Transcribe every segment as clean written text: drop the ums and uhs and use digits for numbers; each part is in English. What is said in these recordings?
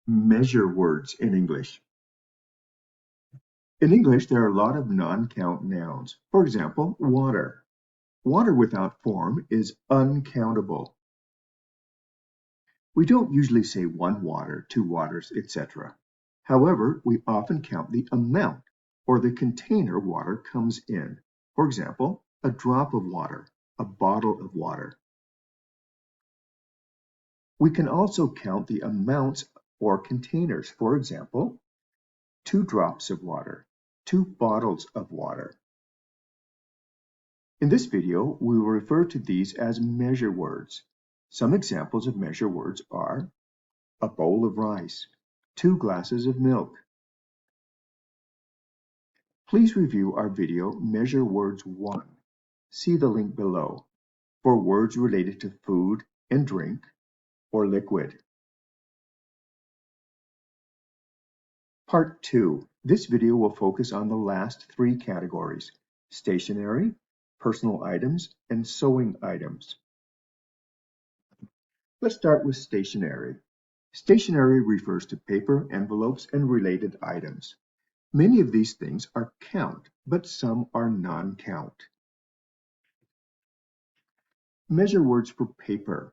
Measure words in English. In English, there are a lot of non-count nouns. For example, water. Water without form is uncountable. We don't usually say one water, two waters, etc. However, we often count the amount or the container water comes in. For example, a drop of water, a bottle of water. We can also count the amounts or containers. For example, 2 drops of water, 2 bottles of water. In this video, we will refer to these as measure words. Some examples of measure words are a bowl of rice, 2 glasses of milk. Please review our video Measure Words 1. See the link below for words related to food and drink or liquid. Part 2. This video will focus on the last 3 categories: stationery, personal items, and sewing items. Let's start with stationery. Stationery refers to paper, envelopes, and related items. Many of these things are count, but some are non-count. Measure words for paper: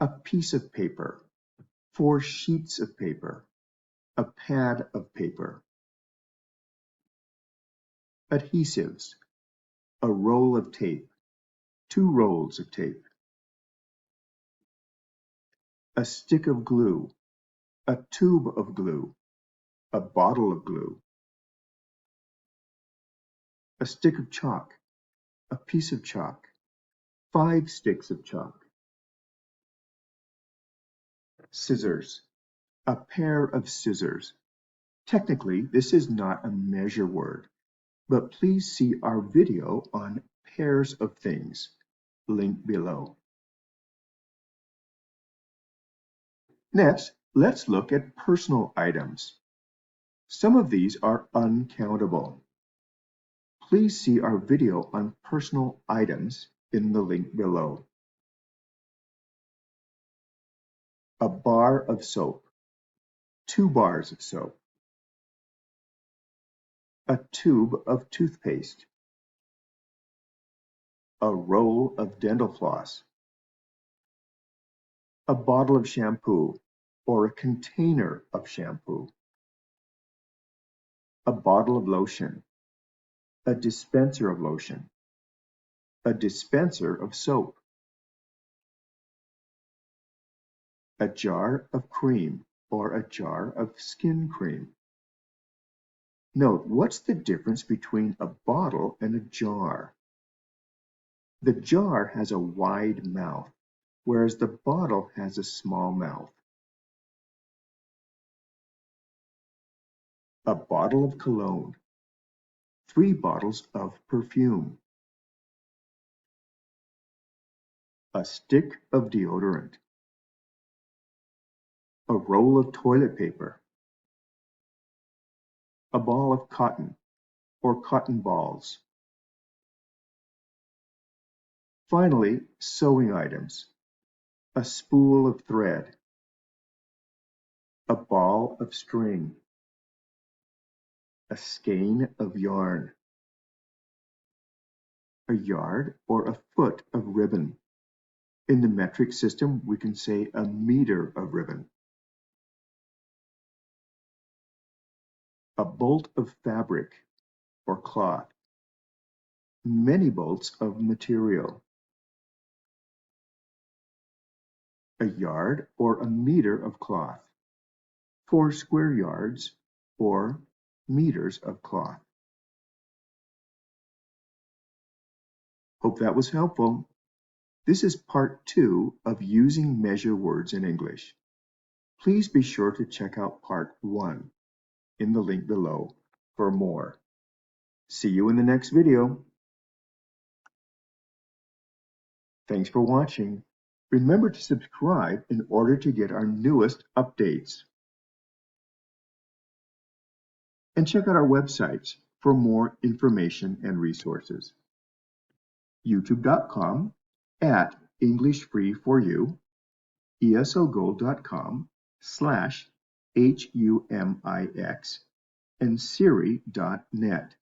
a piece of paper, 4 sheets of paper, a pad of paper. Adhesives: a roll of tape, 2 rolls of tape. A stick of glue, a tube of glue, a bottle of glue. A stick of chalk, a piece of chalk, 5 sticks of chalk. Scissors: a pair of scissors. Technically, this is not a measure word, but please see our video on pairs of things, link below. Next, let's look at personal items. Some of these are uncountable. Please see our video on personal items in the link below. A bar of soap, 2 bars of soap. A tube of toothpaste. A roll of dental floss. A bottle of shampoo or a container of shampoo. A bottle of lotion. A dispenser of lotion. A dispenser of soap. A jar of cream or a jar of skin cream. Note, what's the difference between a bottle and a jar? The jar has a wide mouth, whereas the bottle has a small mouth. A bottle of cologne. 3 bottles of perfume. A stick of deodorant. A roll of toilet paper. A ball of cotton or cotton balls. Finally, sewing items: a spool of thread, a ball of string, a skein of yarn, a yard or a foot of ribbon. In the metric system, we can say a meter of ribbon. A bolt of fabric or cloth, many bolts of material. A yard or a meter of cloth, 4 square yards or meters of cloth. Hope that was helpful. This is part 2 of using measure words in English. Please be sure to check out part 1 in the link below for more. See you in the next video. Thanks for watching. Remember to subscribe in order to get our newest updates. And check out our websites for more information and resources. YouTube.com at English Free for You, ESLgold.com HUMIX, and Siri.net.